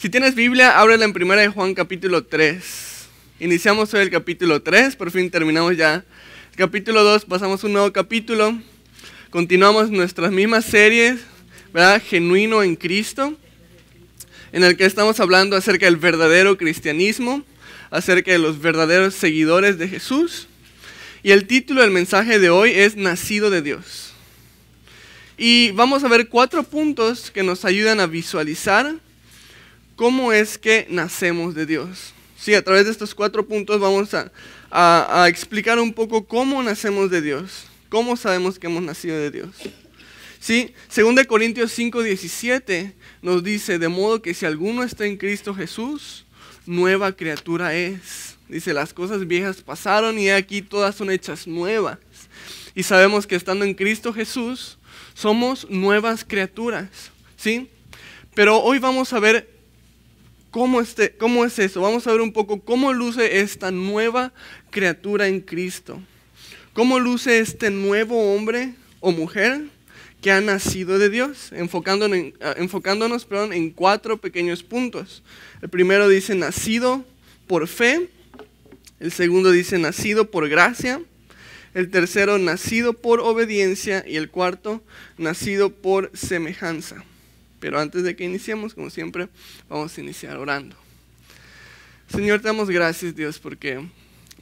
Si tienes Biblia, ábrela en 1 de Juan capítulo 3. Iniciamos hoy el capítulo 3, por fin terminamos ya el capítulo 2, pasamos a un nuevo capítulo. Continuamos nuestras mismas series, ¿verdad? Genuino en Cristo, en el que estamos hablando acerca del verdadero cristianismo, acerca de los verdaderos seguidores de Jesús. Y el título del mensaje de hoy es Nacido de Dios. Y vamos a ver 4 puntos que nos ayudan a visualizar cómo es que nacemos de Dios. Sí, a través de estos 4 puntos vamos a explicar un poco cómo nacemos de Dios, cómo sabemos que hemos nacido de Dios. Sí, 2 Corintios 5:17 nos dice, de modo que si alguno está en Cristo Jesús, nueva criatura es. Dice, las cosas viejas pasaron y aquí todas son hechas nuevas. Y sabemos que estando en Cristo Jesús, somos nuevas criaturas. ¿Sí? Pero hoy vamos a ver ¿cómo es eso? Vamos a ver un poco cómo luce esta nueva criatura en Cristo. Cómo luce este nuevo hombre o mujer que ha nacido de Dios. Enfocándonos en 4 pequeños puntos. El primero dice nacido por fe. El segundo dice nacido por gracia. El tercero nacido por obediencia. Y el cuarto nacido por semejanza. Pero antes de que iniciemos, como siempre, vamos a iniciar orando. Señor, te damos gracias, Dios, porque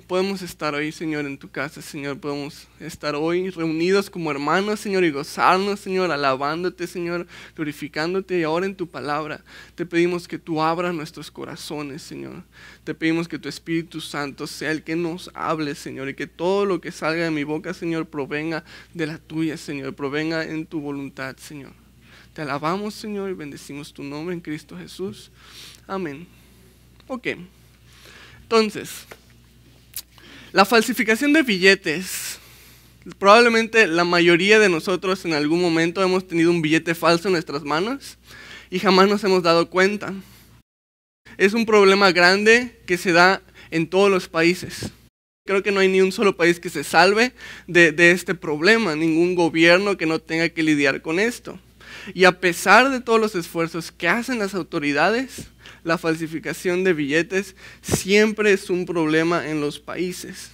podemos estar hoy, Señor, en tu casa, Señor. Podemos estar hoy reunidos como hermanos, Señor, y gozarnos, Señor, alabándote, Señor, glorificándote. Y ahora en tu palabra te pedimos que tú abras nuestros corazones, Señor. Te pedimos que tu Espíritu Santo sea el que nos hable, Señor, y que todo lo que salga de mi boca, Señor, provenga de la tuya, Señor, provenga en tu voluntad, Señor. Te alabamos, Señor, y bendecimos tu nombre en Cristo Jesús. Amén. Ok. Entonces, la falsificación de billetes. Probablemente la mayoría de nosotros en algún momento hemos tenido un billete falso en nuestras manos y jamás nos hemos dado cuenta. Es un problema grande que se da en todos los países. Creo que no hay ni un solo país que se salve de este problema, ningún gobierno que no tenga que lidiar con esto. Y a pesar de todos los esfuerzos que hacen las autoridades, la falsificación de billetes siempre es un problema en los países.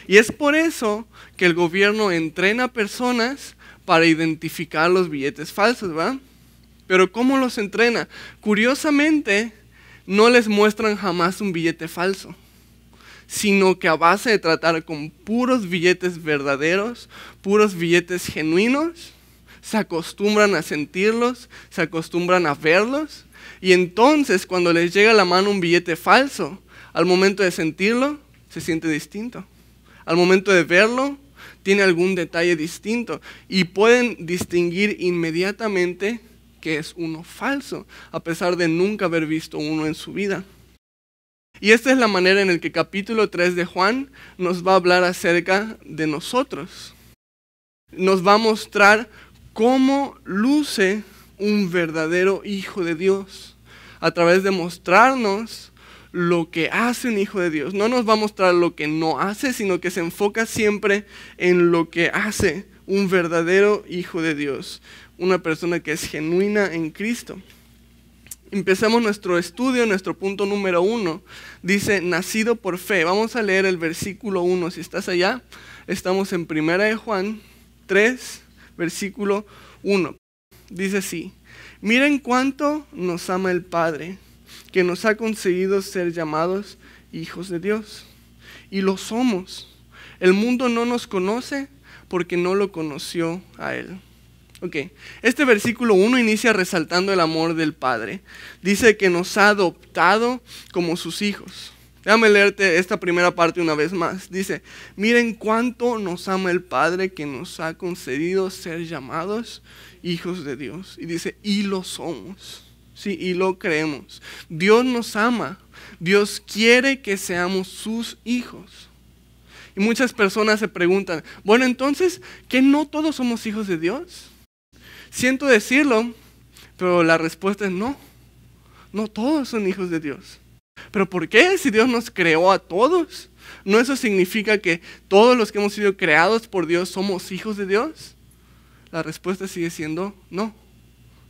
Y es por eso que el gobierno entrena personas para identificar los billetes falsos, ¿verdad? Pero ¿cómo los entrena? Curiosamente, no les muestran jamás un billete falso, sino que a base de tratar con puros billetes verdaderos, puros billetes genuinos, se acostumbran a sentirlos, se acostumbran a verlos, y entonces cuando les llega a la mano un billete falso, al momento de sentirlo, se siente distinto. Al momento de verlo, tiene algún detalle distinto, y pueden distinguir inmediatamente que es uno falso, a pesar de nunca haber visto uno en su vida. Y esta es la manera en la que capítulo 3 de Juan nos va a hablar acerca de nosotros. Nos va a mostrar cómo luce un verdadero hijo de Dios, a través de mostrarnos lo que hace un hijo de Dios. No nos va a mostrar lo que no hace, sino que se enfoca siempre en lo que hace un verdadero hijo de Dios, una persona que es genuina en Cristo. Empezamos nuestro estudio, nuestro punto número 1, dice nacido por fe. Vamos a leer el versículo 1, si estás allá, estamos en 1 de Juan 3, versículo 1, dice así: miren cuánto nos ama el Padre, que nos ha concedido ser llamados hijos de Dios. Y lo somos. El mundo no nos conoce porque no lo conoció a Él. Ok, este versículo 1 inicia resaltando el amor del Padre. Dice que nos ha adoptado como sus hijos. Déjame leerte esta primera parte una vez más. Dice, miren cuánto nos ama el Padre que nos ha concedido ser llamados hijos de Dios. Y dice, y lo somos. Sí, y lo creemos. Dios nos ama. Dios quiere que seamos sus hijos. Y muchas personas se preguntan, bueno, entonces, ¿que no todos somos hijos de Dios? Siento decirlo, pero la respuesta es no. No todos son hijos de Dios. ¿Pero por qué? Si Dios nos creó a todos, ¿no eso significa que todos los que hemos sido creados por Dios somos hijos de Dios? La respuesta sigue siendo no.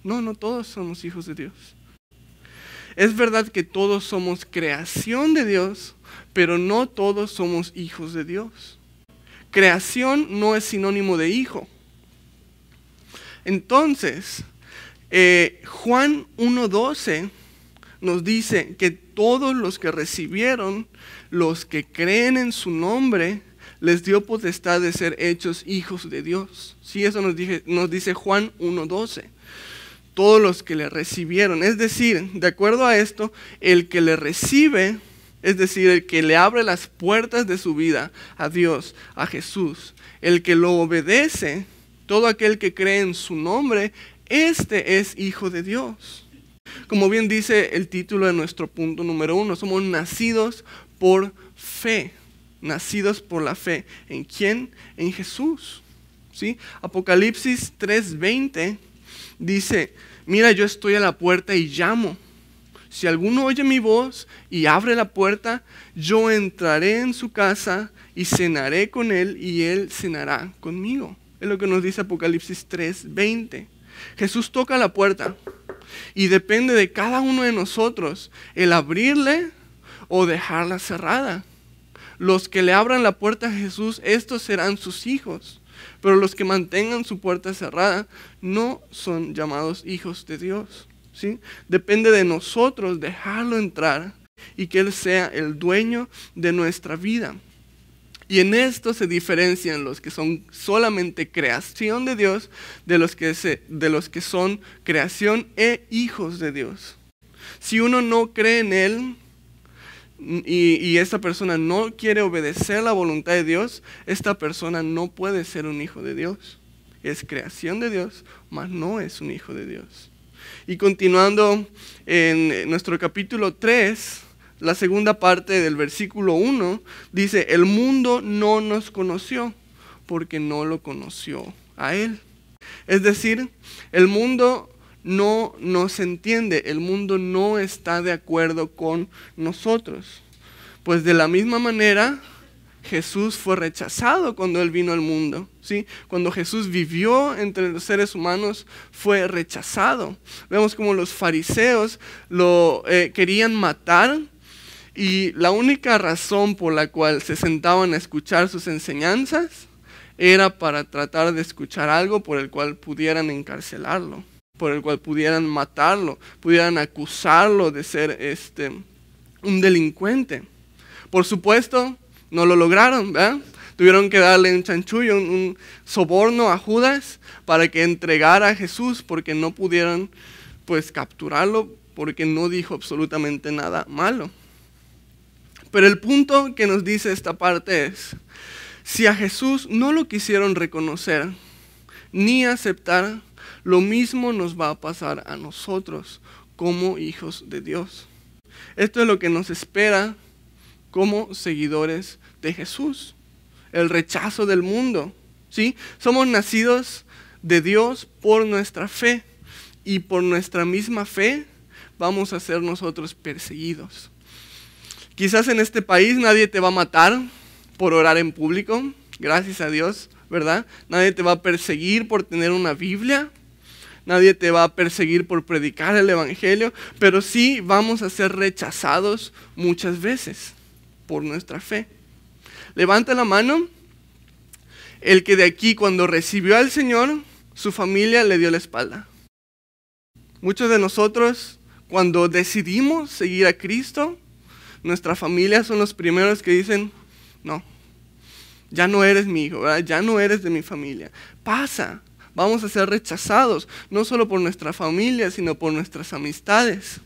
No todos somos hijos de Dios. Es verdad que todos somos creación de Dios, pero no todos somos hijos de Dios. Creación no es sinónimo de hijo. Entonces, Juan 1:12 nos dice que todos los que recibieron, los que creen en su nombre, les dio potestad de ser hechos hijos de Dios. Sí, eso nos dice Juan 1:12. Todos los que le recibieron. Es decir, de acuerdo a esto, el que le recibe, es decir, el que le abre las puertas de su vida a Dios, a Jesús, el que lo obedece, todo aquel que cree en su nombre, este es hijo de Dios. Como bien dice el título de nuestro punto número 1, somos nacidos por fe. Nacidos por la fe. ¿En quién? En Jesús. ¿Sí? Apocalipsis 3:20 dice, mira, yo estoy a la puerta y llamo. Si alguno oye mi voz y abre la puerta, yo entraré en su casa y cenaré con él y él cenará conmigo. Es lo que nos dice Apocalipsis 3:20. Jesús toca la puerta y depende de cada uno de nosotros el abrirle o dejarla cerrada. Los que le abran la puerta a Jesús, estos serán sus hijos. Pero los que mantengan su puerta cerrada no son llamados hijos de Dios. ¿Sí? Depende de nosotros dejarlo entrar y que Él sea el dueño de nuestra vida. Y en esto se diferencian los que son solamente creación de Dios de los que son creación e hijos de Dios. Si uno no cree en Él y esta persona no quiere obedecer la voluntad de Dios, esta persona no puede ser un hijo de Dios. Es creación de Dios, mas no es un hijo de Dios. Y continuando en nuestro capítulo 3, la segunda parte del versículo 1, dice, el mundo no nos conoció porque no lo conoció a Él. Es decir, el mundo no nos entiende, el mundo no está de acuerdo con nosotros. Pues de la misma manera, Jesús fue rechazado cuando Él vino al mundo, ¿sí? Cuando Jesús vivió entre los seres humanos, fue rechazado. Vemos como los fariseos lo querían matar y la única razón por la cual se sentaban a escuchar sus enseñanzas era para tratar de escuchar algo por el cual pudieran encarcelarlo, por el cual pudieran matarlo, pudieran acusarlo de ser un delincuente. Por supuesto, no lo lograron, ¿verdad? Tuvieron que darle un chanchullo, un soborno a Judas para que entregara a Jesús porque no pudieron pues capturarlo porque no dijo absolutamente nada malo. Pero el punto que nos dice esta parte es, si a Jesús no lo quisieron reconocer ni aceptar, lo mismo nos va a pasar a nosotros como hijos de Dios. Esto es lo que nos espera como seguidores de Jesús, el rechazo del mundo, ¿sí? Somos nacidos de Dios por nuestra fe y por nuestra misma fe vamos a ser nosotros perseguidos. Quizás en este país nadie te va a matar por orar en público, gracias a Dios, ¿verdad? Nadie te va a perseguir por tener una Biblia, nadie te va a perseguir por predicar el evangelio, pero sí vamos a ser rechazados muchas veces por nuestra fe. Levanta la mano el que de aquí cuando recibió al Señor, su familia le dio la espalda. Muchos de nosotros cuando decidimos seguir a Cristo, nuestra familia son los primeros que dicen, no, ya no eres mi hijo, ¿verdad? Ya no eres de mi familia. Pasa, vamos a ser rechazados, no solo por nuestra familia, sino por nuestras amistades.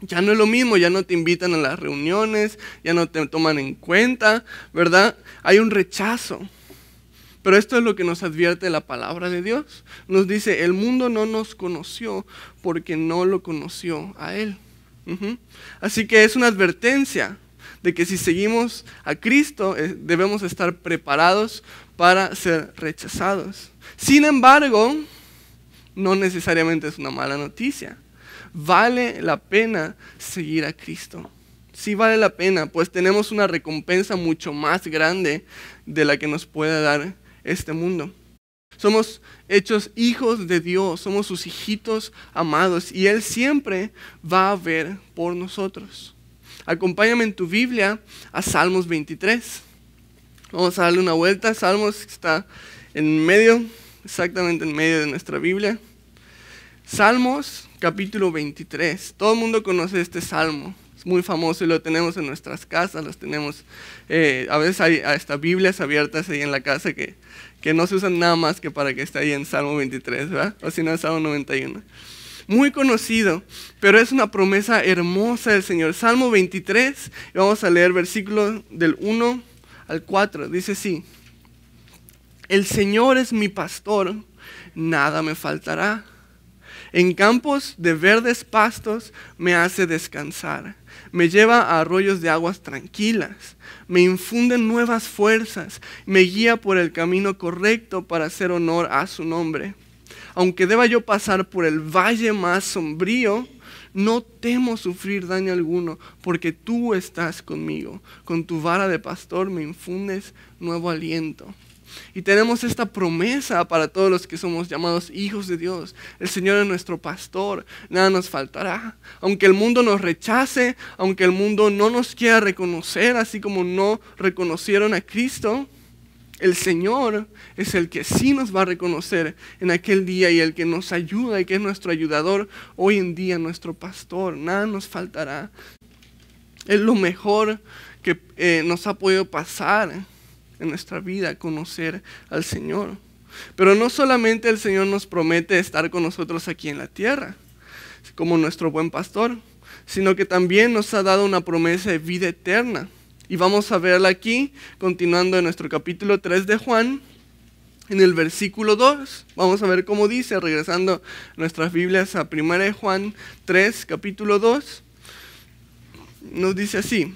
Ya no es lo mismo, ya no te invitan a las reuniones, ya no te toman en cuenta, ¿verdad? Hay un rechazo. Pero esto es lo que nos advierte la palabra de Dios. Nos dice, el mundo no nos conoció porque no lo conoció a Él. Así que es una advertencia de que si seguimos a Cristo, debemos estar preparados para ser rechazados. Sin embargo, no necesariamente es una mala noticia. Vale la pena seguir a Cristo. Sí vale la pena, pues tenemos una recompensa mucho más grande de la que nos puede dar este mundo. Somos hechos hijos de Dios, somos sus hijitos amados y Él siempre va a ver por nosotros. Acompáñame en tu Biblia a Salmos 23. Vamos a darle una vuelta. Salmos está en medio, exactamente en medio de nuestra Biblia. Salmos capítulo 23. Todo el mundo conoce este salmo. Es muy famoso y lo tenemos en nuestras casas, los tenemos. A veces hay hasta Biblias abiertas ahí en la casa que no se usan nada más que para que esté ahí en Salmo 23, ¿verdad? O si no, en Salmo 91. Muy conocido, pero es una promesa hermosa del Señor. Salmo 23, y vamos a leer versículos del 1 al 4. Dice así: El Señor es mi pastor, nada me faltará. En campos de verdes pastos me hace descansar. Me lleva a arroyos de aguas tranquilas. Me infunde nuevas fuerzas. Me guía por el camino correcto para hacer honor a su nombre. Aunque deba yo pasar por el valle más sombrío, no temo sufrir daño alguno, porque tú estás conmigo. Con tu vara de pastor me infundes nuevo aliento. Y tenemos esta promesa para todos los que somos llamados hijos de Dios. El Señor es nuestro pastor, nada nos faltará. Aunque el mundo nos rechace, aunque el mundo no nos quiera reconocer, así como no reconocieron a Cristo, el Señor es el que sí nos va a reconocer en aquel día y el que nos ayuda y que es nuestro ayudador hoy en día, nuestro pastor. Nada nos faltará. Es lo mejor que nos ha podido pasar en nuestra vida, conocer al Señor. Pero no solamente el Señor nos promete estar con nosotros aquí en la tierra, como nuestro buen pastor, sino que también nos ha dado una promesa de vida eterna. Y vamos a verla aquí, continuando en nuestro capítulo 3 de Juan, en el versículo 2. Vamos a ver cómo dice, regresando nuestras Biblias a 1 Juan 3, capítulo 2. Nos dice así: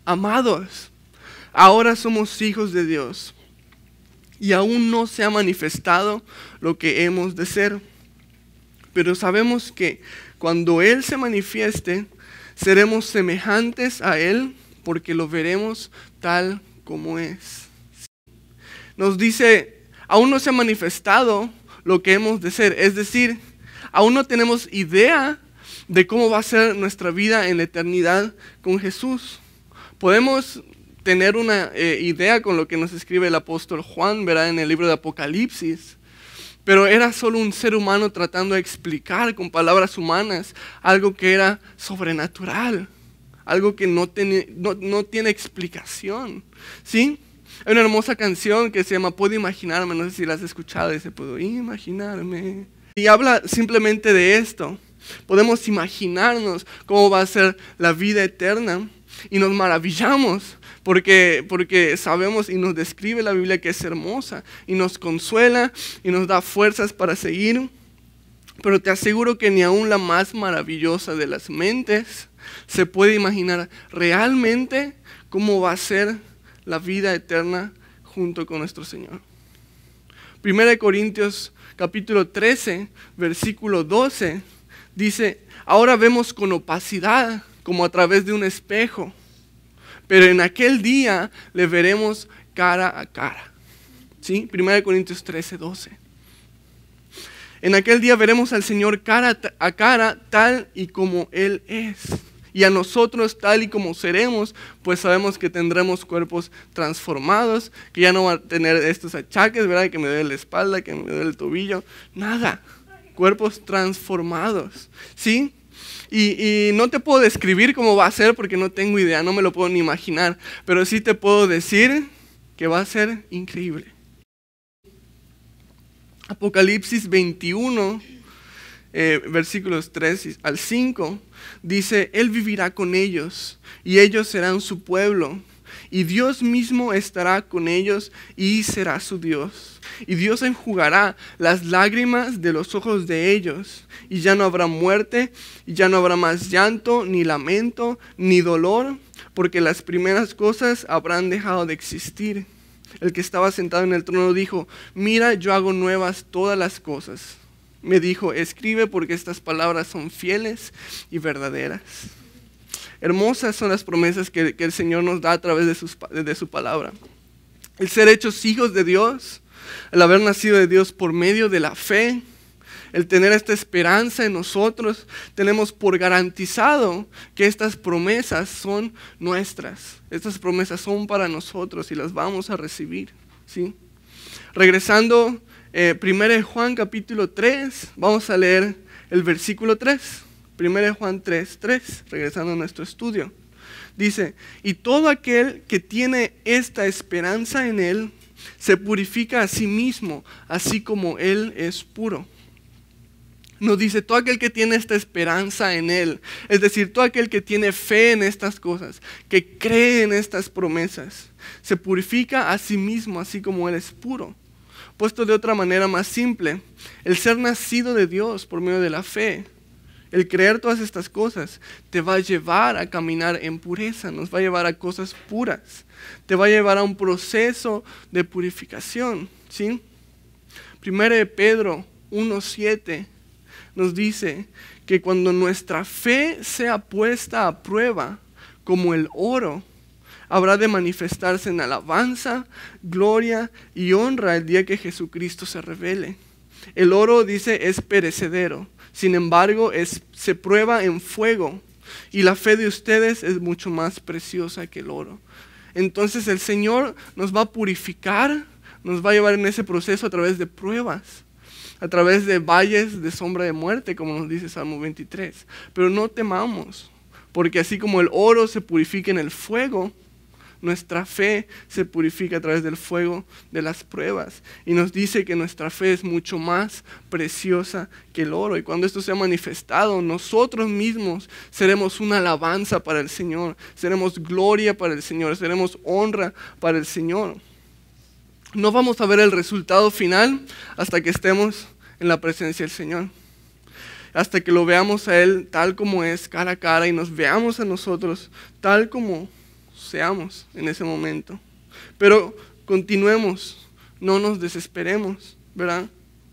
Amados, ahora somos hijos de Dios y aún no se ha manifestado lo que hemos de ser. Pero sabemos que cuando Él se manifieste, seremos semejantes a Él porque lo veremos tal como es. Nos dice, aún no se ha manifestado lo que hemos de ser. Es decir, aún no tenemos idea de cómo va a ser nuestra vida en la eternidad con Jesús. Podemos tener una idea con lo que nos escribe el apóstol Juan, ¿verdad? En el libro de Apocalipsis. Pero era solo un ser humano tratando de explicar con palabras humanas algo que era sobrenatural, algo que no tiene explicación, ¿sí? Hay una hermosa canción que se llama Puedo Imaginarme, no sé si la has escuchado, dice Puedo Imaginarme. Y habla simplemente de esto. Podemos imaginarnos cómo va a ser la vida eterna y nos maravillamos porque sabemos y nos describe la Biblia que es hermosa y nos consuela y nos da fuerzas para seguir. Pero te aseguro que ni aún la más maravillosa de las mentes se puede imaginar realmente cómo va a ser la vida eterna junto con nuestro Señor. 1 Corintios capítulo 13, versículo 12, dice: ahora vemos con opacidad como a través de un espejo, pero en aquel día le veremos cara a cara. ¿Sí? 1 Corintios 13, 12. En aquel día veremos al Señor cara a cara, tal y como Él es. Y a nosotros tal y como seremos, pues sabemos que tendremos cuerpos transformados, que ya no van a tener estos achaques, ¿verdad? Que me duele la espalda, que me duele el tobillo, nada. Cuerpos transformados, ¿sí? Y no te puedo describir cómo va a ser porque no tengo idea, no me lo puedo ni imaginar, pero sí te puedo decir que va a ser increíble. Apocalipsis 21, versículos 3 al 5, dice: Él vivirá con ellos y ellos serán su pueblo. Y Dios mismo estará con ellos y será su Dios. Y Dios enjugará las lágrimas de los ojos de ellos. Y ya no habrá muerte, y ya no habrá más llanto, ni lamento, ni dolor, porque las primeras cosas habrán dejado de existir. El que estaba sentado en el trono dijo: mira, yo hago nuevas todas las cosas. Me dijo: escribe, porque estas palabras son fieles y verdaderas. Hermosas son las promesas que el Señor nos da a través de su palabra. El ser hechos hijos de Dios el haber nacido de Dios por medio de la fe, el tener esta esperanza en nosotros, tenemos por garantizado que estas promesas son nuestras. Estas promesas son para nosotros y las vamos a recibir, ¿sí? Regresando, 1 Juan capítulo 3, vamos a leer el versículo 3. 1 Juan 3, regresando a nuestro estudio. Dice, y todo aquel que tiene esta esperanza en Él, se purifica a sí mismo, así como Él es puro. Nos dice, todo aquel que tiene esta esperanza en Él, es decir, todo aquel que tiene fe en estas cosas, que cree en estas promesas, se purifica a sí mismo, así como Él es puro. Puesto de otra manera más simple, el ser nacido de Dios por medio de la fe, el creer todas estas cosas, te va a llevar a caminar en pureza, nos va a llevar a cosas puras, te va a llevar a un proceso de purificación, ¿sí? 1 Pedro 1:7 nos dice que cuando nuestra fe sea puesta a prueba como el oro, habrá de manifestarse en alabanza, gloria y honra el día que Jesucristo se revele. El oro, dice, es perecedero, sin embargo se prueba en fuego, y la fe de ustedes es mucho más preciosa que el oro. Entonces el Señor nos va a purificar, nos va a llevar en ese proceso a través de pruebas, a través de valles de sombra de muerte, como nos dice Salmo 23. Pero no temamos, porque así como el oro se purifica en el fuego, nuestra fe se purifica a través del fuego de las pruebas. Y nos dice que nuestra fe es mucho más preciosa que el oro. Y cuando esto sea manifestado, nosotros mismos seremos una alabanza para el Señor. Seremos gloria para el Señor. Seremos honra para el Señor. No vamos a ver el resultado final hasta que estemos en la presencia del Señor. Hasta que lo veamos a Él tal como es, cara a cara, y nos veamos a nosotros tal como seamos en ese momento. Pero continuemos, no nos desesperemos, ¿verdad?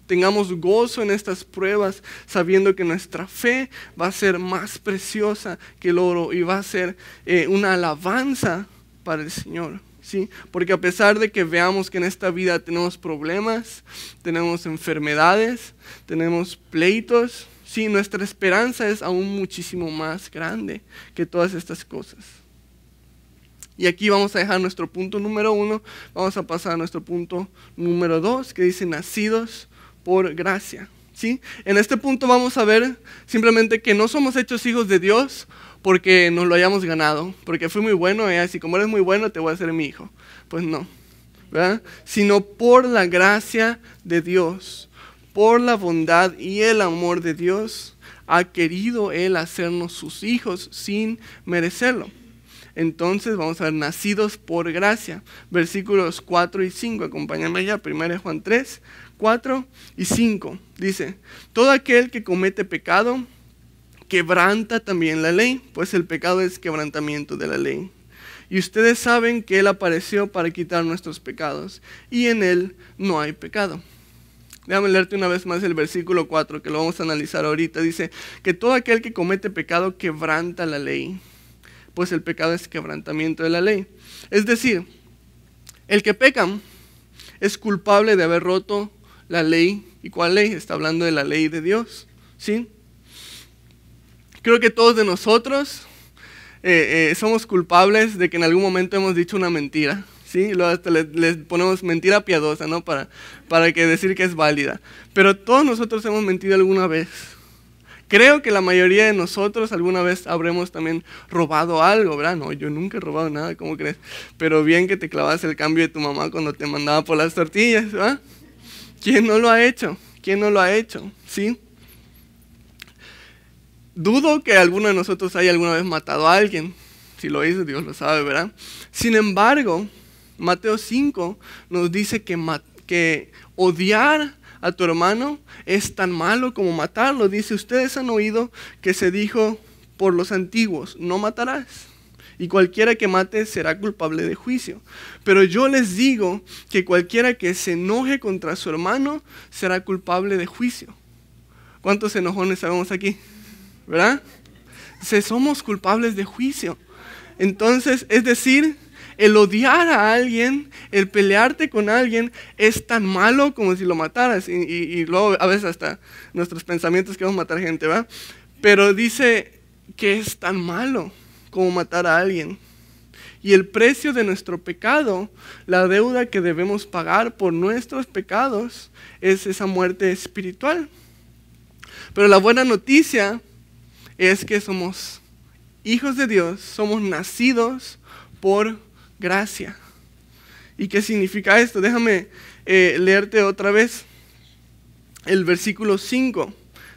Tengamos gozo en estas pruebas, sabiendo que nuestra fe va a ser más preciosa que el oro y va a ser una alabanza para el Señor, ¿sí? Porque a pesar de que veamos que en esta vida tenemos problemas, tenemos enfermedades, tenemos pleitos, sí, nuestra esperanza es aún muchísimo más grande que todas estas cosas. Y aquí vamos a dejar nuestro punto número 1, vamos a pasar a nuestro punto número 2, que dice nacidos por gracia, ¿sí? En este punto vamos a ver simplemente que no somos hechos hijos de Dios porque nos lo hayamos ganado, porque fui muy bueno, y así como eres muy bueno te voy a hacer mi hijo. Pues no, ¿verdad? Sino por la gracia de Dios, por la bondad y el amor de Dios, ha querido Él hacernos sus hijos sin merecerlo. Entonces vamos a ver, nacidos por gracia, versículos 4 y 5, acompáñame allá, 1 Juan 3, 4 y 5, dice, todo aquel que comete pecado, quebranta también la ley, pues el pecado es quebrantamiento de la ley. Y ustedes saben que Él apareció para quitar nuestros pecados, y en Él no hay pecado. Déjame leerte una vez más el versículo 4, que lo vamos a analizar ahorita, dice, que todo aquel que comete pecado quebranta la ley, pues el pecado es quebrantamiento de la ley. Es decir, el que peca es culpable de haber roto la ley. ¿Y cuál ley? Está hablando de la ley de Dios, ¿sí? Creo que todos de nosotros somos culpables de que en algún momento hemos dicho una mentira, ¿sí? Luego hasta les ponemos mentira piadosa, ¿no? Para que decir que es válida. Pero todos nosotros hemos mentido alguna vez. Creo que la mayoría de nosotros alguna vez habremos también robado algo, ¿verdad? No, yo nunca he robado nada, ¿cómo crees? Pero bien que te clavas el cambio de tu mamá cuando te mandaba por las tortillas, ¿verdad? ¿Quién no lo ha hecho? ¿Quién no lo ha hecho? ¿Sí? Dudo que alguno de nosotros haya alguna vez matado a alguien. Si lo hizo, Dios lo sabe, ¿verdad? Sin embargo, Mateo 5 nos dice que odiar a tu hermano es tan malo como matarlo. Dice, ustedes han oído que se dijo por los antiguos, no matarás, y cualquiera que mate será culpable de juicio. Pero yo les digo que cualquiera que se enoje contra su hermano será culpable de juicio. ¿Cuántos enojones sabemos aquí? ¿Verdad? Somos culpables de juicio. Entonces, es decir, el odiar a alguien, el pelearte con alguien es tan malo como si lo mataras. Y luego a veces hasta nuestros pensamientos que vamos a matar gente, ¿va? Pero dice que es tan malo como matar a alguien. Y el precio de nuestro pecado, la deuda que debemos pagar por nuestros pecados, es esa muerte espiritual. Pero la buena noticia es que somos hijos de Dios, somos nacidos por gracia. ¿Y qué significa esto? Déjame leerte otra vez el versículo 5.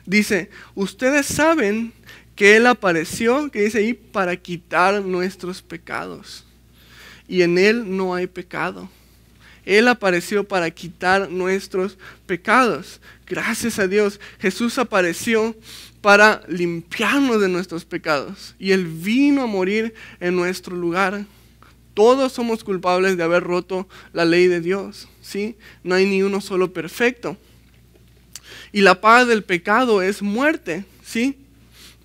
Dice, ustedes saben que Él apareció, que dice ahí, para quitar nuestros pecados. Y en Él no hay pecado. Él apareció para quitar nuestros pecados. Gracias a Dios, Jesús apareció para limpiarnos de nuestros pecados. Y Él vino a morir en nuestro lugar. Todos somos culpables de haber roto la ley de Dios, ¿sí? No hay ni uno solo perfecto. Y la paga del pecado es muerte, ¿sí?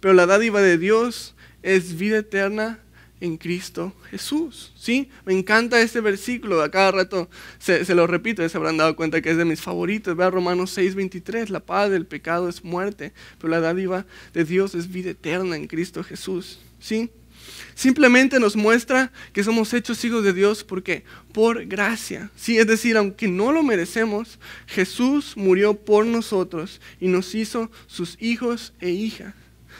Pero la dádiva de Dios es vida eterna en Cristo Jesús, ¿sí? Me encanta este versículo, a cada rato se lo repito, ya se habrán dado cuenta que es de mis favoritos. Vea Romanos 6:23, la paga del pecado es muerte, pero la dádiva de Dios es vida eterna en Cristo Jesús, ¿sí? Simplemente nos muestra que somos hechos hijos de Dios porque por gracia, ¿sí? Es decir, aunque no lo merecemos, Jesús murió por nosotros y nos hizo sus hijos e hijas.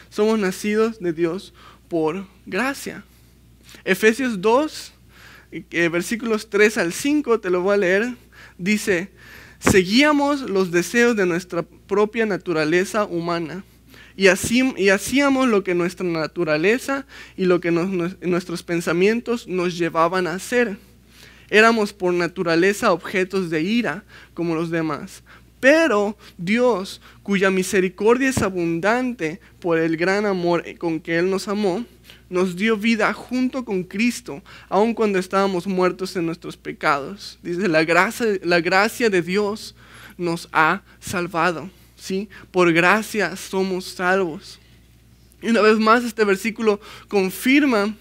Somos nacidos de Dios por gracia. Efesios 2, versículos 3 al 5, te lo voy a leer, dice, seguíamos los deseos de nuestra propia naturaleza humana y hacíamos lo que nuestra naturaleza y lo que nuestros pensamientos nos llevaban a hacer. Éramos por naturaleza objetos de ira como los demás. Pero Dios, cuya misericordia es abundante por el gran amor con que Él nos amó, nos dio vida junto con Cristo, aun cuando estábamos muertos en nuestros pecados. Dice, la gracia de Dios nos ha salvado, ¿sí? Por gracia somos salvos. Y una vez más este versículo confirma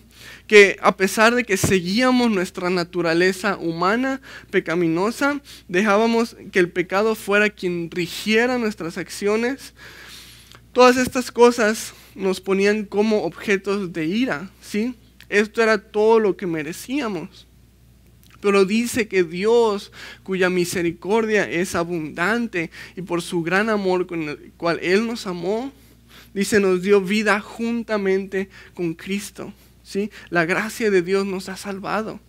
que a pesar de que seguíamos nuestra naturaleza humana pecaminosa, dejábamos que el pecado fuera quien rigiera nuestras acciones. Todas estas cosas nos ponían como objetos de ira, ¿sí? Esto era todo lo que merecíamos. Pero dice que Dios, cuya misericordia es abundante y por su gran amor con el cual Él nos amó, dice, nos dio vida juntamente con Cristo, ¿sí? La gracia de Dios nos ha salvado.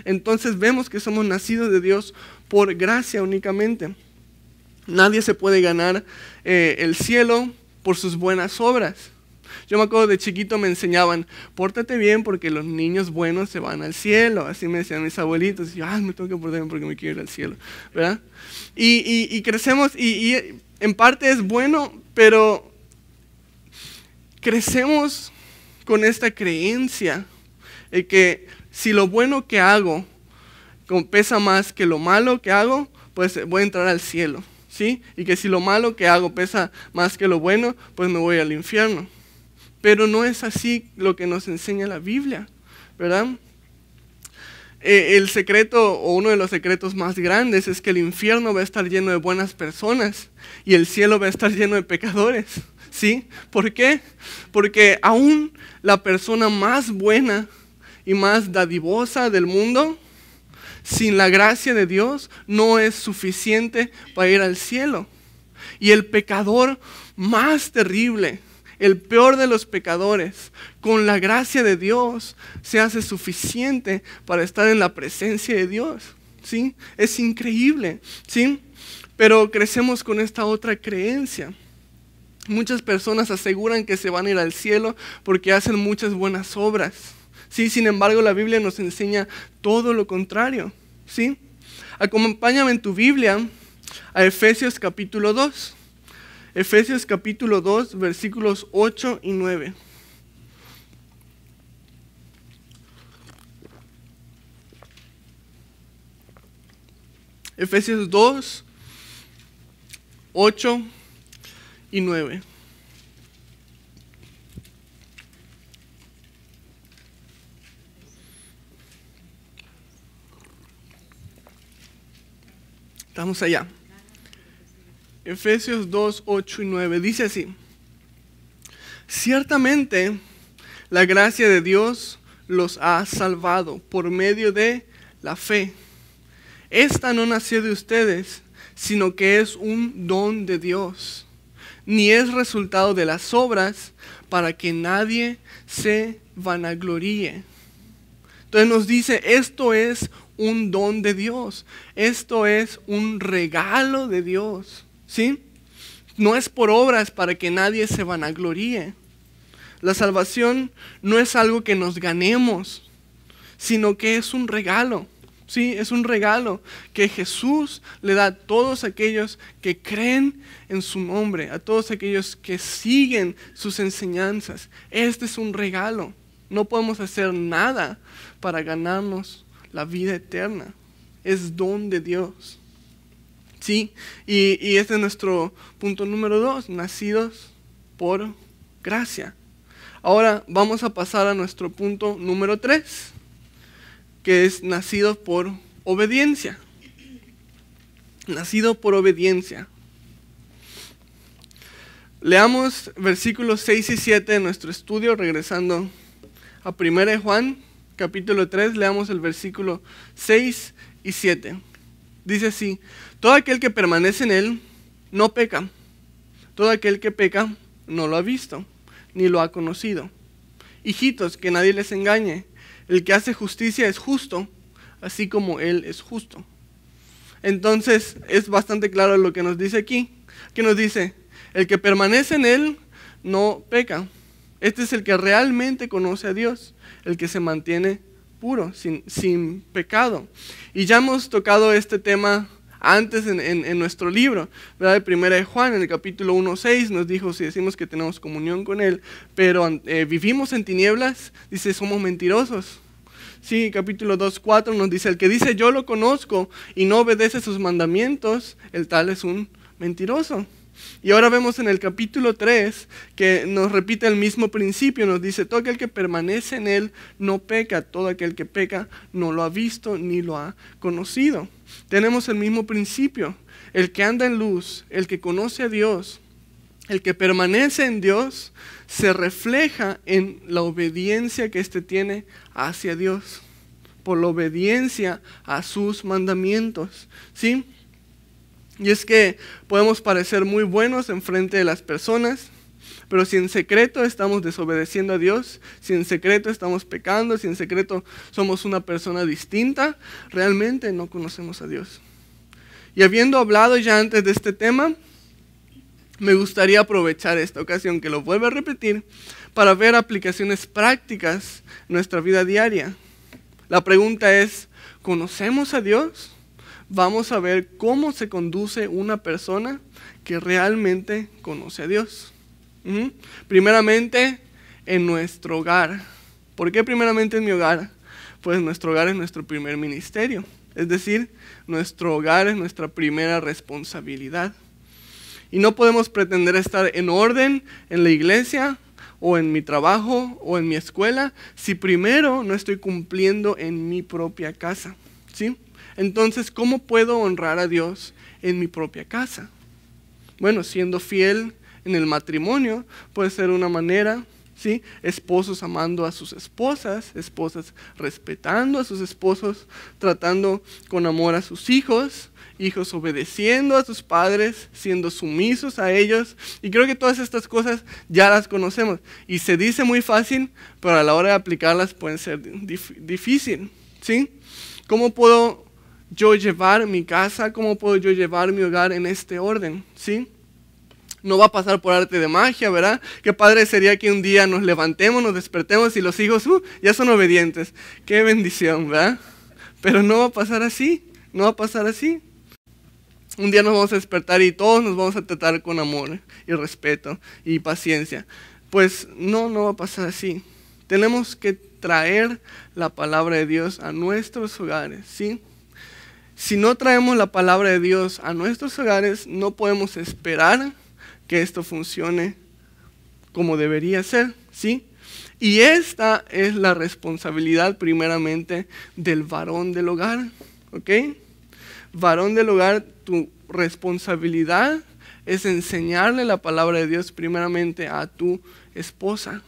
Entonces vemos que somos nacidos de Dios por gracia únicamente. Nadie se puede ganar el cielo por sus buenas obras. Yo me acuerdo de chiquito me enseñaban, pórtate bien porque los niños buenos se van al cielo. Así me decían mis abuelitos. Y yo, me tengo que portar bien porque me quiero ir al cielo, ¿verdad? Y crecemos y en parte es bueno, pero crecemos con esta creencia de que si lo bueno que hago pesa más que lo malo que hago, pues voy a entrar al cielo, ¿sí? Y que si lo malo que hago pesa más que lo bueno, pues me voy al infierno. Pero no es así lo que nos enseña la Biblia, ¿verdad? El secreto, o uno de los secretos más grandes, es que el infierno va a estar lleno de buenas personas y el cielo va a estar lleno de pecadores, ¿sí? ¿Por qué? Porque aún la persona más buena y más dadivosa del mundo, sin la gracia de Dios, no es suficiente para ir al cielo. Y el pecador más terrible, el peor de los pecadores, con la gracia de Dios, se hace suficiente para estar en la presencia de Dios, ¿sí? Es increíble, ¿sí? Pero crecemos con esta otra creencia. Muchas personas aseguran que se van a ir al cielo porque hacen muchas buenas obras, ¿sí? Sin embargo, la Biblia nos enseña todo lo contrario, ¿sí? Acompáñame en tu Biblia a Efesios capítulo 2. Efesios capítulo 2, versículos 8 y 9. Efesios 2, 8 y 9. Estamos allá. Efesios 2, 8 y 9 dice así: ciertamente la gracia de Dios los ha salvado por medio de la fe. Esta no nació de ustedes, sino que es un don de Dios, ni es resultado de las obras, para que nadie se vanagloríe. Entonces nos dice, esto es un don de Dios, esto es un regalo de Dios, ¿sí? No es por obras para que nadie se vanagloríe. La salvación no es algo que nos ganemos, sino que es un regalo. Sí, es un regalo que Jesús le da a todos aquellos que creen en su nombre, a todos aquellos que siguen sus enseñanzas. Este es un regalo. No podemos hacer nada para ganarnos la vida eterna. Es don de Dios. Sí, y este es nuestro punto número 2, nacidos por gracia. Ahora vamos a pasar a nuestro punto número 3. Que es nacido por obediencia. Nacido por obediencia. Leamos versículos 6 y 7 de nuestro estudio, regresando a 1 Juan, capítulo 3, leamos el versículo 6 y 7. Dice así: todo aquel que permanece en él no peca. Todo aquel que peca no lo ha visto, ni lo ha conocido. Hijitos, que nadie les engañe. El que hace justicia es justo, así como Él es justo. Entonces es bastante claro lo que nos dice aquí. Que nos dice, el que permanece en Él no peca. Este es el que realmente conoce a Dios, el que se mantiene puro, sin pecado. Y ya hemos tocado este tema antes en nuestro libro, ¿verdad? De 1 Juan, en el capítulo 1:6 nos dijo, si decimos que tenemos comunión con Él, pero vivimos en tinieblas, dice, somos mentirosos. Sí, capítulo 2:4 nos dice, el que dice yo lo conozco y no obedece sus mandamientos, el tal es un mentiroso. Y ahora vemos en el capítulo 3 que nos repite el mismo principio, nos dice, todo aquel que permanece en Él no peca, todo aquel que peca no lo ha visto ni lo ha conocido. Tenemos el mismo principio, el que anda en luz, el que conoce a Dios, el que permanece en Dios, se refleja en la obediencia que éste tiene hacia Dios, por la obediencia a sus mandamientos, ¿sí? Y es que podemos parecer muy buenos en frente de las personas, pero si en secreto estamos desobedeciendo a Dios, si en secreto estamos pecando, si en secreto somos una persona distinta, realmente no conocemos a Dios. Y habiendo hablado ya antes de este tema, me gustaría aprovechar esta ocasión, que lo vuelvo a repetir, para ver aplicaciones prácticas en nuestra vida diaria. La pregunta es, ¿conocemos a Dios? Vamos a ver cómo se conduce una persona que realmente conoce a Dios. Primeramente, en nuestro hogar. ¿Por qué primeramente en mi hogar? Pues nuestro hogar es nuestro primer ministerio. Es decir, nuestro hogar es nuestra primera responsabilidad. Y no podemos pretender estar en orden en la iglesia o en mi trabajo o en mi escuela si primero no estoy cumpliendo en mi propia casa, ¿sí? Entonces, ¿cómo puedo honrar a Dios en mi propia casa? Bueno, siendo fiel en el matrimonio puede ser una manera, ¿sí? Esposos amando a sus esposas, esposas respetando a sus esposos, tratando con amor a sus hijos, hijos obedeciendo a sus padres, siendo sumisos a ellos. Y creo que todas estas cosas ya las conocemos. Y se dice muy fácil, pero a la hora de aplicarlas pueden ser difícil, ¿sí? ¿Cómo puedo yo llevar mi casa? ¿Cómo puedo yo llevar mi hogar en este orden? ¿Sí? No va a pasar por arte de magia, ¿verdad? Qué padre sería que un día nos levantemos, nos despertemos y los hijos ya son obedientes. Qué bendición, ¿verdad? Pero no va a pasar así, no va a pasar así. Un día nos vamos a despertar y todos nos vamos a tratar con amor y respeto y paciencia. Pues no va a pasar así. Tenemos que traer la palabra de Dios a nuestros hogares, ¿sí? Si no traemos la palabra de Dios a nuestros hogares, no podemos esperar que esto funcione como debería ser, ¿sí? Y esta es la responsabilidad primeramente del varón del hogar, ¿ok? varón del hogar, tu responsabilidad es enseñarle la palabra de Dios primeramente a tu esposa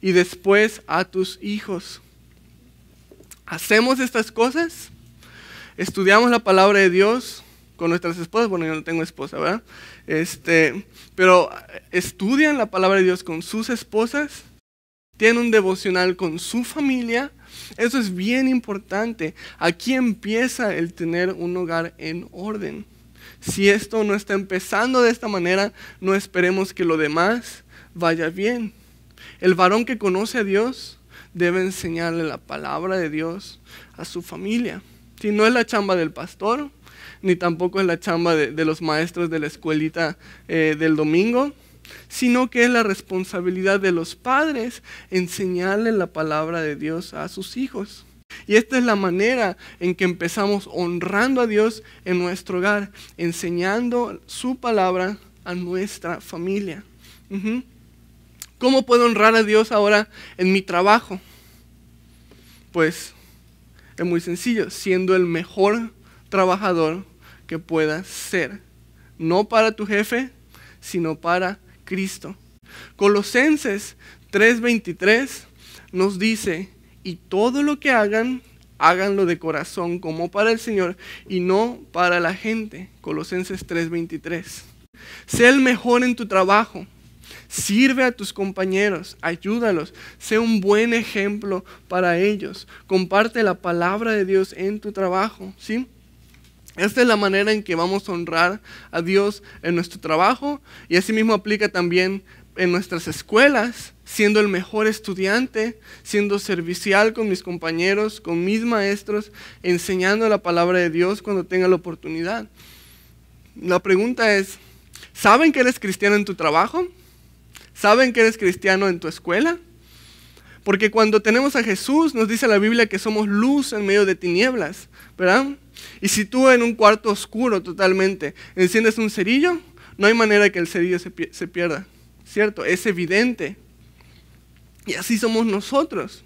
y después a tus hijos. ¿Hacemos estas cosas? ¿Estudiamos la palabra de Dios con nuestras esposas? Bueno, yo no tengo esposa, ¿verdad? Pero ¿estudian la palabra de Dios con sus esposas? ¿Tienen un devocional con su familia? Eso es bien importante. Aquí empieza el tener un hogar en orden. Si esto no está empezando de esta manera, no esperemos que lo demás vaya bien. El varón que conoce a Dios debe enseñarle la palabra de Dios a su familia. Si no es la chamba del pastor, ni tampoco es la chamba de los maestros de la escuelita del domingo, sino que es la responsabilidad de los padres enseñarle la palabra de Dios a sus hijos. Y esta es la manera en que empezamos honrando a Dios en nuestro hogar, enseñando su palabra a nuestra familia. ¿Cómo puedo honrar a Dios ahora en mi trabajo? Pues es muy sencillo, siendo el mejor trabajador que puedas ser. No para tu jefe, sino para Cristo. Colosenses 3:23 nos dice: y todo lo que hagan, háganlo de corazón como para el Señor y no para la gente. Colosenses 3:23. Sé el mejor en tu trabajo. Sirve a tus compañeros, ayúdalos, sé un buen ejemplo para ellos. Comparte la palabra de Dios en tu trabajo, ¿sí? Esta es la manera en que vamos a honrar a Dios en nuestro trabajo, y asimismo aplica también en nuestras escuelas, siendo el mejor estudiante, siendo servicial con mis compañeros, con mis maestros, enseñando la palabra de Dios cuando tenga la oportunidad. La pregunta es, ¿saben que eres cristiano en tu trabajo? ¿Saben que eres cristiano en tu escuela? Porque cuando tenemos a Jesús, nos dice la Biblia que somos luz en medio de tinieblas, ¿verdad? Y si tú en un cuarto oscuro totalmente enciendes un cerillo, no hay manera que el cerillo se pierda, ¿cierto? Es evidente. Y así somos nosotros.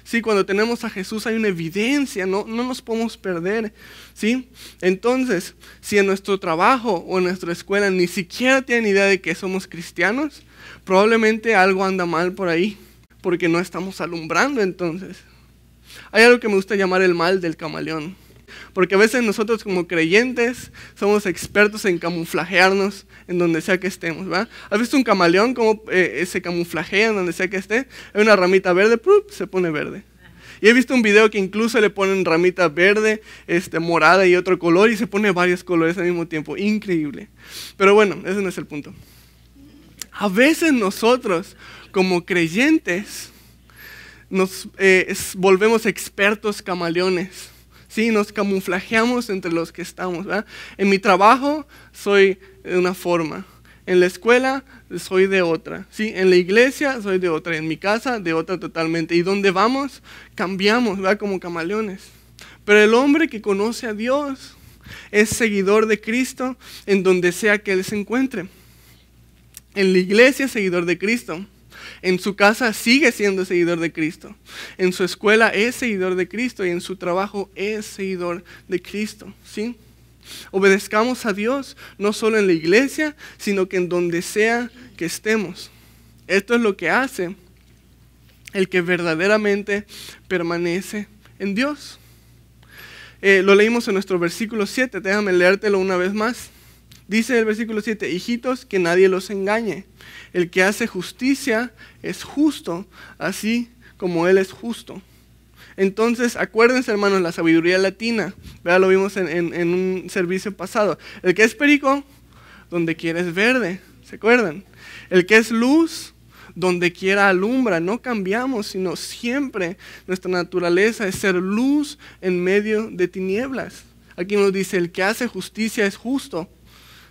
Sí, cuando tenemos a Jesús hay una evidencia, no nos podemos perder, ¿sí? Entonces, si en nuestro trabajo o en nuestra escuela ni siquiera tienen idea de que somos cristianos, probablemente algo anda mal por ahí, porque no estamos alumbrando entonces. Hay algo que me gusta llamar el mal del camaleón, porque a veces nosotros como creyentes somos expertos en camuflajearnos en donde sea que estemos, ¿verdad? ¿Has visto un camaleón cómo se camuflajea en donde sea que esté? Hay una ramita verde, ¡prup!, se pone verde. Y he visto un video que incluso le ponen ramita verde, morada y otro color, y se pone varios colores al mismo tiempo. Increíble. Pero bueno, ese no es el punto. A veces nosotros, como creyentes, nos volvemos expertos camaleones. Sí, nos camuflajeamos entre los que estamos, ¿verdad? En mi trabajo soy de una forma, en la escuela soy de otra, ¿sí? En la iglesia soy de otra, en mi casa de otra totalmente. Y donde vamos, cambiamos, ¿verdad? Como camaleones. Pero el hombre que conoce a Dios es seguidor de Cristo en donde sea que Él se encuentre. En la iglesia es seguidor de Cristo. En su casa sigue siendo seguidor de Cristo. En su escuela es seguidor de Cristo y en su trabajo es seguidor de Cristo, ¿sí? Obedezcamos a Dios no solo en la iglesia, sino que en donde sea que estemos. Esto es lo que hace el que verdaderamente permanece en Dios. Lo leímos en nuestro versículo 7, déjame leértelo una vez más. Dice el versículo 7, hijitos, que nadie los engañe. El que hace justicia es justo, así como Él es justo. Entonces, acuérdense, hermanos, la sabiduría latina. ¿Verdad? Lo vimos en un servicio pasado. El que es perico, donde quiera es verde. ¿Se acuerdan? El que es luz, donde quiera alumbra. No cambiamos, sino siempre nuestra naturaleza es ser luz en medio de tinieblas. Aquí nos dice, el que hace justicia es justo.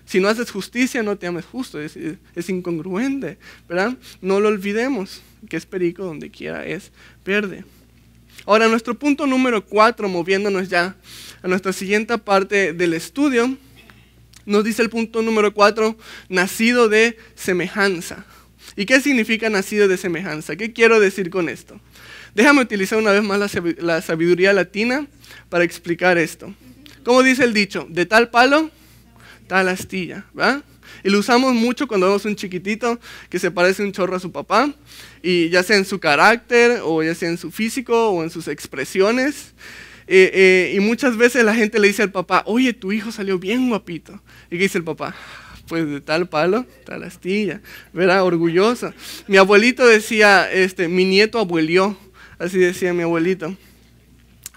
Si no haces justicia, no te llames justo. Es incongruente, ¿verdad? No lo olvidemos, que es perico donde quiera es verde. Ahora, nuestro punto número 4, moviéndonos ya a nuestra siguiente parte del estudio, nos dice el punto número 4, nacido de semejanza. ¿Y qué significa nacido de semejanza? ¿Qué quiero decir con esto? Déjame utilizar una vez más la sabiduría latina para explicar esto. ¿Cómo dice el dicho? De tal palo, tal astilla, ¿verdad? Y lo usamos mucho cuando vemos un chiquitito que se parece un chorro a su papá, y ya sea en su carácter, o ya sea en su físico, o en sus expresiones. Y muchas veces la gente le dice al papá, oye, tu hijo salió bien guapito. ¿Y qué dice el papá? Pues de tal palo, tal astilla, ¿verdad? Orgulloso. Mi abuelito decía, mi nieto abuelió, así decía mi abuelito.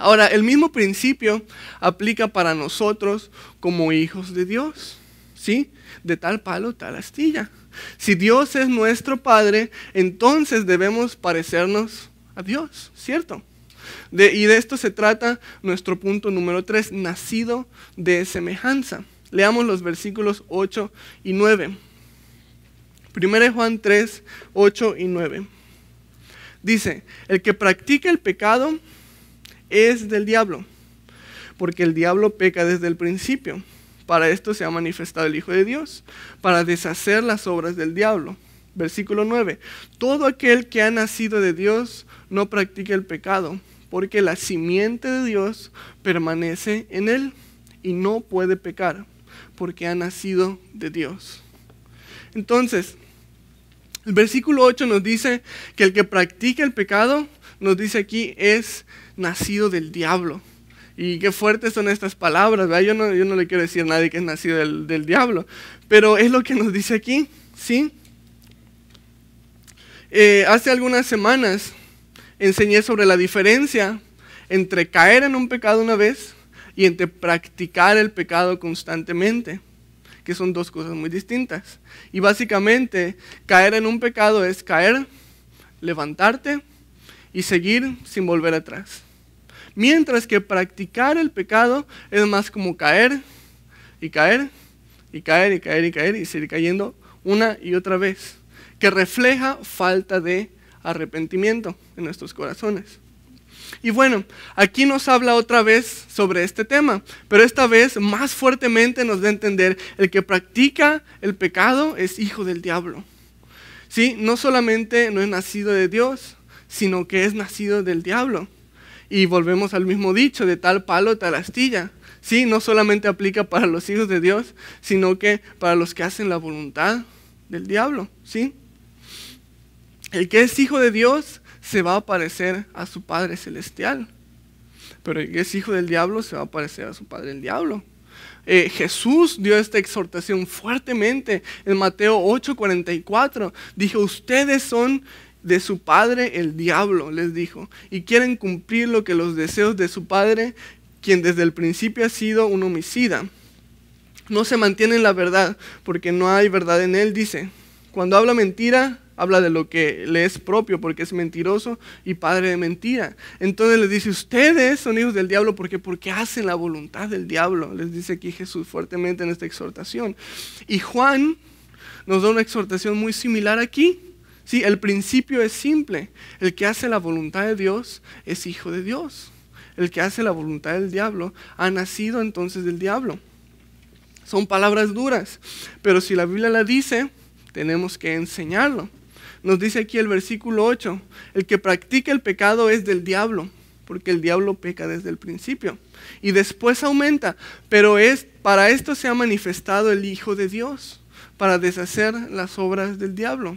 Ahora, el mismo principio aplica para nosotros como hijos de Dios, ¿sí? De tal palo, tal astilla. Si Dios es nuestro Padre, entonces debemos parecernos a Dios, ¿cierto? Y de esto se trata nuestro punto número 3, nacido de semejanza. Leamos los versículos 8 y 9. 1 Juan 3, 8 y 9. Dice, el que practica el pecado es del diablo, porque el diablo peca desde el principio. Para esto se ha manifestado el Hijo de Dios, para deshacer las obras del diablo. Versículo 9. Todo aquel que ha nacido de Dios no practica el pecado, porque la simiente de Dios permanece en él y no puede pecar, porque ha nacido de Dios. Entonces, el versículo 8 nos dice que el que practica el pecado, nos dice aquí, es nacido del diablo. Y qué fuertes son estas palabras, ¿verdad? Yo no le quiero decir a nadie que es nacido del diablo, pero es lo que nos dice aquí, ¿sí? Hace algunas semanas enseñé sobre la diferencia entre caer en un pecado una vez y entre practicar el pecado constantemente, que son dos cosas muy distintas. Y básicamente, caer en un pecado es caer, levantarte y seguir sin volver atrás. Mientras que practicar el pecado es más como caer y caer y caer y caer y caer y seguir cayendo una y otra vez, que refleja falta de arrepentimiento en nuestros corazones. Y bueno, aquí nos habla otra vez sobre este tema, pero esta vez más fuertemente nos da a entender el que practica el pecado es hijo del diablo. ¿Sí? No solamente no es nacido de Dios, sino que es nacido del diablo. Y volvemos al mismo dicho, de tal palo, tal astilla. ¿Sí? No solamente aplica para los hijos de Dios, sino que para los que hacen la voluntad del diablo. ¿Sí? El que es hijo de Dios se va a parecer a su Padre Celestial. Pero el que es hijo del diablo se va a parecer a su padre el diablo. Jesús dio esta exhortación fuertemente en Mateo 8:44. Dijo, ustedes son de su padre el diablo, les dijo, y quieren cumplir lo que los deseos de su padre, quien desde el principio ha sido un homicida. No se mantiene en la verdad, porque no hay verdad en él, dice. Cuando habla mentira, habla de lo que le es propio, porque es mentiroso y padre de mentira. Entonces les dice, ustedes son hijos del diablo, porque hacen la voluntad del diablo. Les dice aquí Jesús fuertemente en esta exhortación. Y Juan nos da una exhortación muy similar aquí. Sí, el principio es simple. El que hace la voluntad de Dios es hijo de Dios. El que hace la voluntad del diablo ha nacido entonces del diablo. Son palabras duras, pero si la Biblia la dice, tenemos que enseñarlo. Nos dice aquí el versículo 8, el que practica el pecado es del diablo, porque el diablo peca desde el principio. Y después aumenta, pero para esto se ha manifestado el Hijo de Dios, para deshacer las obras del diablo.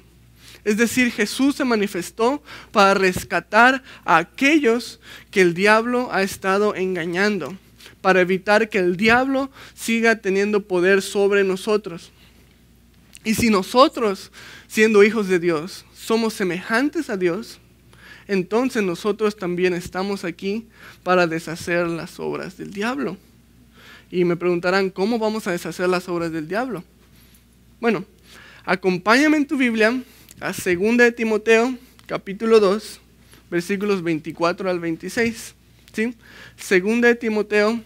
Es decir, Jesús se manifestó para rescatar a aquellos que el diablo ha estado engañando, para evitar que el diablo siga teniendo poder sobre nosotros. Y si nosotros, siendo hijos de Dios, somos semejantes a Dios, entonces nosotros también estamos aquí para deshacer las obras del diablo. Y me preguntarán, ¿cómo vamos a deshacer las obras del diablo? Bueno, acompáñame en tu Biblia a 2 de Timoteo, capítulo 2, versículos 24 al 26. ¿Sí? 2 de Timoteo,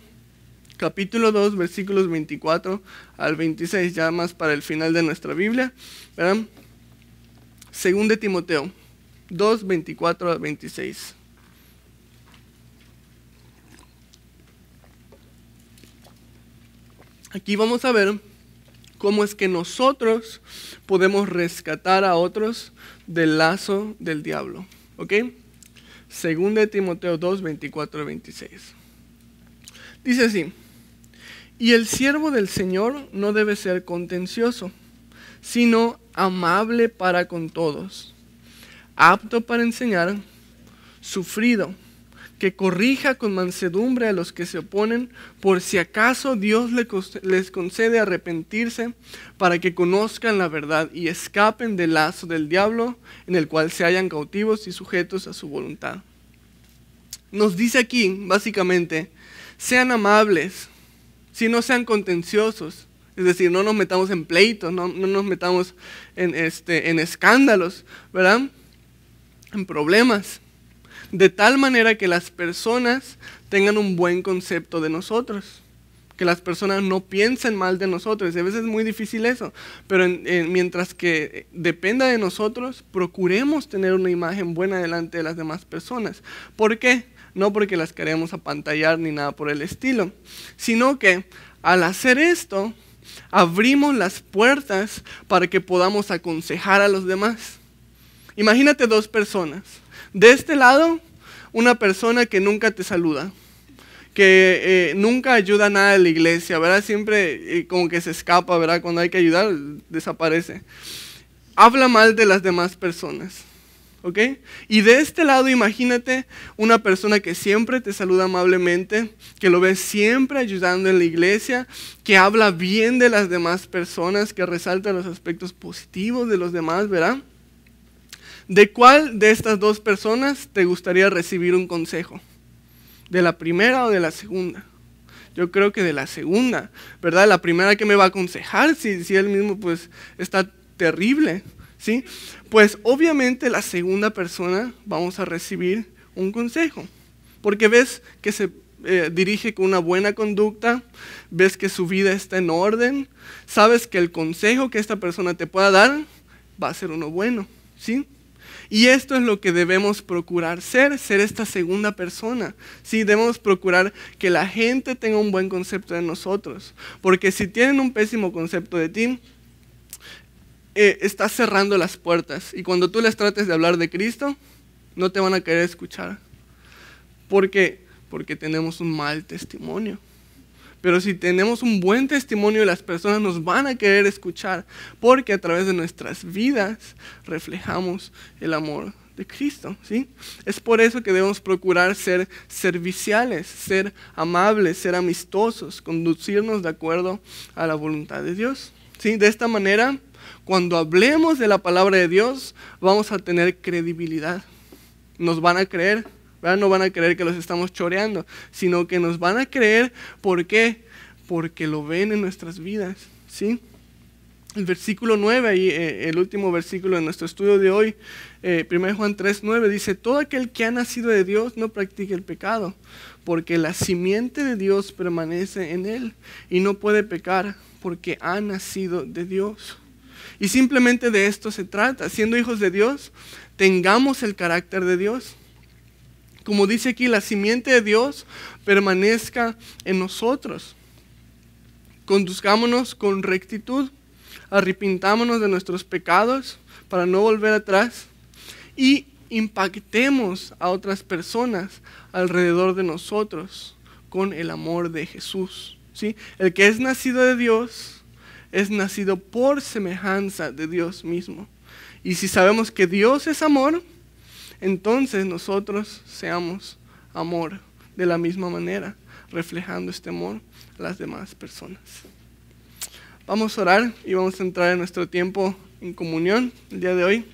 capítulo 2, versículos 24 al 26, ya más para el final de nuestra Biblia, ¿verdad? 2 de Timoteo 2, 24 al 26. Aquí vamos a ver cómo es que nosotros podemos rescatar a otros del lazo del diablo. ¿Ok? 2 de Timoteo 2, 24 al 26. Dice así, Y el siervo del Señor no debe ser contencioso, sino amable para con todos, apto para enseñar, sufrido, que corrija con mansedumbre a los que se oponen, por si acaso Dios les concede arrepentirse, para que conozcan la verdad y escapen del lazo del diablo, en el cual se hallan cautivos y sujetos a su voluntad. Nos dice aquí, básicamente, sean amables, si no sean contenciosos, es decir, no nos metamos en pleitos, no nos metamos en escándalos, ¿verdad? En problemas. De tal manera que las personas tengan un buen concepto de nosotros, que las personas no piensen mal de nosotros. Y a veces es muy difícil eso, pero mientras que dependa de nosotros, procuremos tener una imagen buena delante de las demás personas. ¿Por qué? No porque las queremos apantallar ni nada por el estilo, sino que al hacer esto, abrimos las puertas para que podamos aconsejar a los demás. Imagínate dos personas. De este lado, una persona que nunca te saluda, que nunca ayuda a nada en la iglesia, ¿verdad? Siempre como que se escapa, ¿verdad? Cuando hay que ayudar, desaparece. Habla mal de las demás personas, ¿ok? Y de este lado, imagínate una persona que siempre te saluda amablemente, que lo ves siempre ayudando en la iglesia, que habla bien de las demás personas, que resalta los aspectos positivos de los demás, ¿verdad? ¿De cuál de estas dos personas te gustaría recibir un consejo? ¿De la primera o de la segunda? Yo creo que de la segunda, ¿verdad? La primera que me va a aconsejar, si él mismo pues está terrible, ¿sí? Pues obviamente la segunda persona vamos a recibir un consejo, porque ves que se dirige con una buena conducta, ves que su vida está en orden, sabes que el consejo que esta persona te pueda dar va a ser uno bueno, ¿sí? Y esto es lo que debemos procurar ser esta segunda persona. Sí, debemos procurar que la gente tenga un buen concepto de nosotros. Porque si tienen un pésimo concepto de ti, estás cerrando las puertas. Y cuando tú les trates de hablar de Cristo, no te van a querer escuchar. ¿Por qué? Porque tenemos un mal testimonio. Pero si tenemos un buen testimonio, las personas nos van a querer escuchar, porque a través de nuestras vidas reflejamos el amor de Cristo, ¿sí? Es por eso que debemos procurar ser serviciales, ser amables, ser amistosos, conducirnos de acuerdo a la voluntad de Dios, ¿sí? De esta manera, cuando hablemos de la palabra de Dios, vamos a tener credibilidad. Nos van a creer. ¿Verdad? No van a creer que los estamos choreando, sino que nos van a creer. ¿Por qué? Porque lo ven en nuestras vidas, ¿sí? El versículo 9, ahí, el último versículo de nuestro estudio de hoy, 1 Juan 3:9, dice: todo aquel que ha nacido de Dios no practica el pecado, porque la simiente de Dios permanece en él y no puede pecar porque ha nacido de Dios. Y simplemente de esto se trata. Siendo hijos de Dios, tengamos el carácter de Dios. Como dice aquí, la simiente de Dios permanezca en nosotros. Conduzcámonos con rectitud, arrepintámonos de nuestros pecados para no volver atrás y impactemos a otras personas alrededor de nosotros con el amor de Jesús, ¿sí? El que es nacido de Dios es nacido por semejanza de Dios mismo. Y si sabemos que Dios es amor, entonces nosotros seamos amor de la misma manera, reflejando este amor a las demás personas. Vamos a orar y vamos a entrar en nuestro tiempo en comunión el día de hoy.